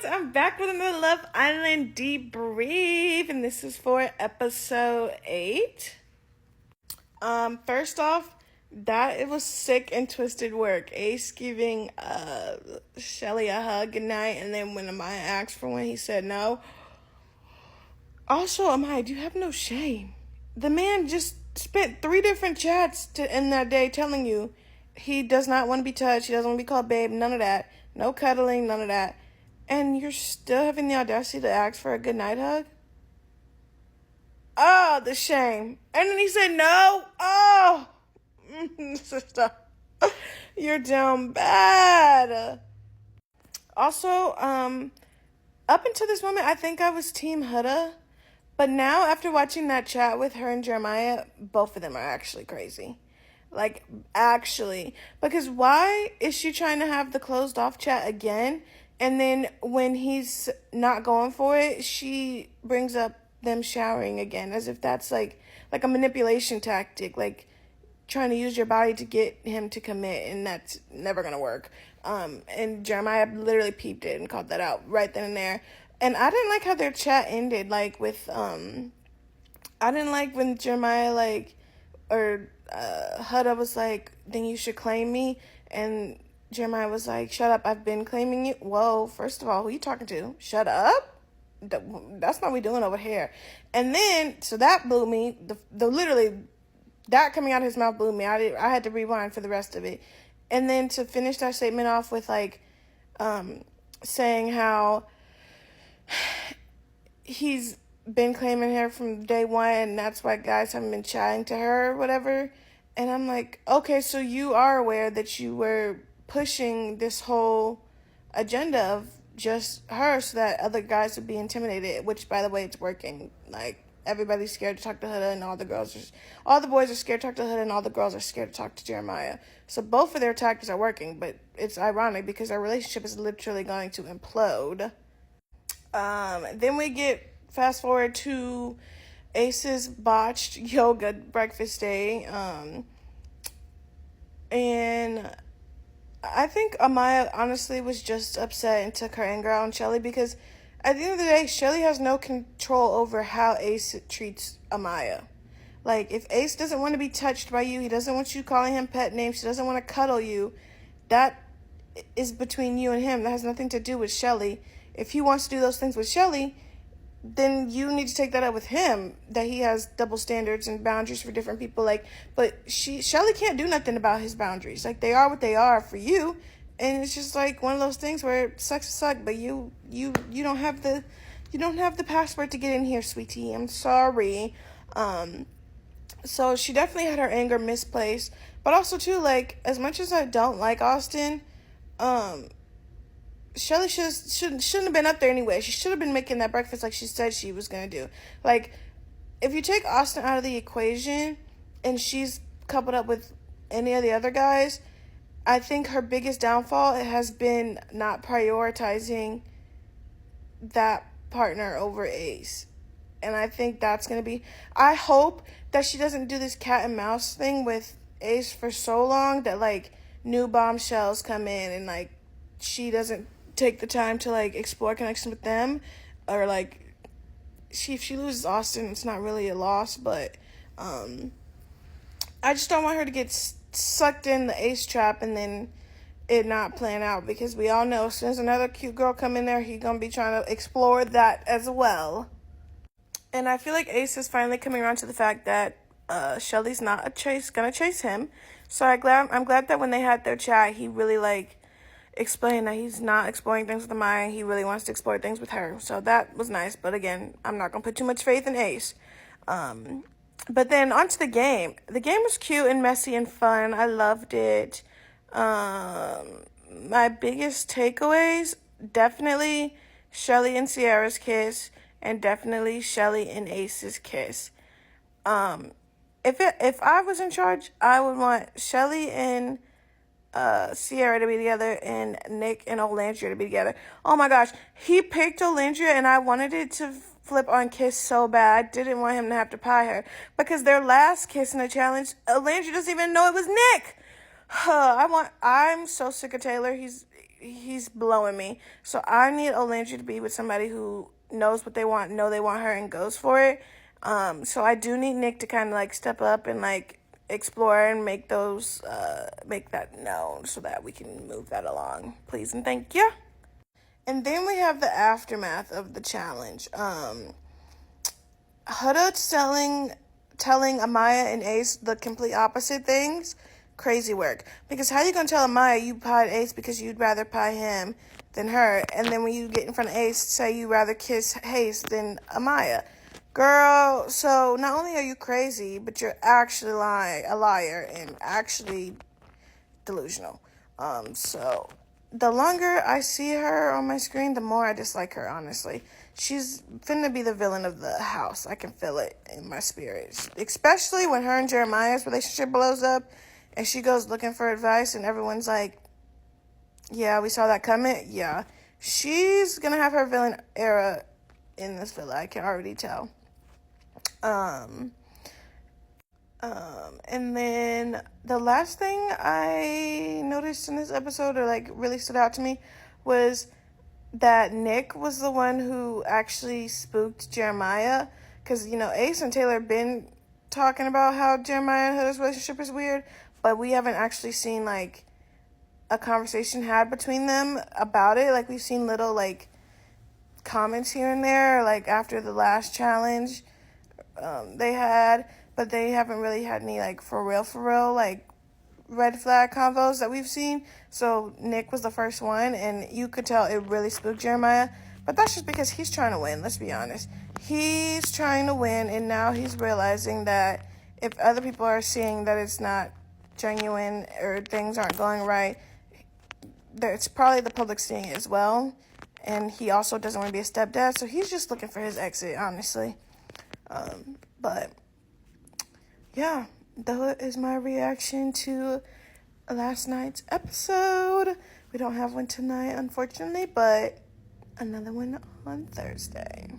I'm back with another Love Island debrief, and this is for episode 8. First off, that it was sick and twisted work. Ace giving Shelly a hug goodnight, and then when Amaya asked for one, he said no. Also, Amaya, you have no shame. The man just spent 3 different chats in that day telling you he does not want to be touched, he doesn't want to be called babe, none of that. No cuddling, none of that. And you're still having the audacity to ask for a goodnight hug? Oh, the shame. And then he said no. Oh, sister, you're down bad. Also, up until this moment, I think I was Team Huda. But now, after watching that chat with her and Jeremiah, both of them are actually crazy. Like, actually. Because why is she trying to have the closed off chat again? And then when he's not going for it, she brings up them showering again, as if that's like a manipulation tactic, like trying to use your body to get him to commit, and that's never gonna work. And Jeremiah literally peeped it and called that out right then and there. And I didn't like how their chat ended, like with I didn't like when Jeremiah Huda was like, then you should claim me, and Jeremiah was like, shut up, I've been claiming you. Whoa, first of all, who you talking to? Shut up? That's not what we doing over here. And then, so that blew me. The literally, that coming out of his mouth blew me. I had to rewind for the rest of it. And then to finish that statement off with saying how he's been claiming her from day one, and that's why guys haven't been chatting to her or whatever. And I'm like, okay, so you are aware that you were pushing this whole agenda of just her so that other guys would be intimidated, which, by the way, it's working. Like, everybody's scared to talk to Huda, and all the boys are scared to talk to Huda, and all the girls are scared to talk to Jeremiah. So both of their tactics are working, but it's ironic because their relationship is literally going to implode. Then we get fast forward to Ace's botched yoga breakfast day. And I think Amaya honestly was just upset and took her anger out on Shelly, because at the end of the day, Shelly has no control over how Ace treats Amaya. Like, if Ace doesn't want to be touched by you, he doesn't want you calling him pet names, he doesn't want to cuddle you, that is between you and him. That has nothing to do with Shelly. If he wants to do those things with Shelly, then you need to take that up with him, that he has double standards and boundaries for different people. Like, but Shelly can't do nothing about his boundaries. Like, they are what they are for you, and it's just like one of those things where it sucks to suck, but you don't have the password to get in here, sweetie. I'm sorry. So she definitely had her anger misplaced, but also too, like, as much as I don't like Austin, Shelly shouldn't have been up there anyway. She should have been making that breakfast like she said she was going to do. Like, if you take Austin out of the equation and she's coupled up with any of the other guys, I think her biggest downfall has been not prioritizing that partner over Ace. And I think that's going to be... I hope that she doesn't do this cat and mouse thing with Ace for so long that, like, new bombshells come in and, like, she doesn't take the time to, like, explore connection with them, or, like, if she loses Austin, it's not really a loss, but I just don't want her to get sucked in the Ace trap and then it not plan out, because we all know as soon as another cute girl come in there, he's gonna be trying to explore that as well. And I feel like Ace is finally coming around to the fact that Shelly's not gonna chase him. So I'm glad that when they had their chat, he really, like, explain that he's not exploring things with Amaya. He really wants to explore things with her. So that was nice. But again, I'm not going to put too much faith in Ace. But then onto the game. The game was cute and messy and fun. I loved it. My biggest takeaways, definitely Shelly and Sierra's kiss, and definitely Shelly and Ace's kiss. If I was in charge, I would want Shelly and Sierra to be together and Nick and Olandria to be together. Oh my gosh, he picked Olandria and I wanted it to flip on Kiss so bad. I didn't want him to have to pie her, because their last kiss in the challenge, Olandria doesn't even know it was Nick. I'm so sick of Taylor. he's blowing me. So I need Olandria to be with somebody who knows what they want, know they want her, and goes for it. So I do need Nick to kind of like step up and like explore and make make that known so that we can move that along. Please and thank you. And then we have the aftermath of the challenge. Huda telling Amaya and Ace the complete opposite things. Crazy work. Because how you gonna tell Amaya you pied Ace because you'd rather pie him than her, and then when you get in front of Ace, say you'd rather kiss Ace than Amaya? Girl, so not only are you crazy, but you're actually a liar and actually delusional. So the longer I see her on my screen, the more I dislike her, honestly. She's finna be the villain of the house. I can feel it in my spirit. Especially when her and Jeremiah's relationship blows up and she goes looking for advice and everyone's like, yeah, we saw that coming. Yeah. She's gonna have her villain era in this villa. I can already tell. And then the last thing I noticed in this episode, or like really stood out to me, was that Nick was the one who actually spooked Jeremiah. Because, Ace and Taylor been talking about how Jeremiah and Huda's relationship is weird, but we haven't actually seen like a conversation had between them about it. Like we've seen little like comments here and there, like after the last challenge they had, but they haven't really had any like for real like red flag convos that we've seen. So Nick was the first one, and you could tell it really spooked Jeremiah, but that's just because he's trying to win. Let's be honest, he's trying to win, and now he's realizing that if other people are seeing that it's not genuine or things aren't going right, it's probably the public seeing it as well. And he also doesn't want to be a stepdad, so he's just looking for his exit, honestly. But yeah, that is my reaction to last night's episode. We don't have one tonight, unfortunately, but another one on Thursday.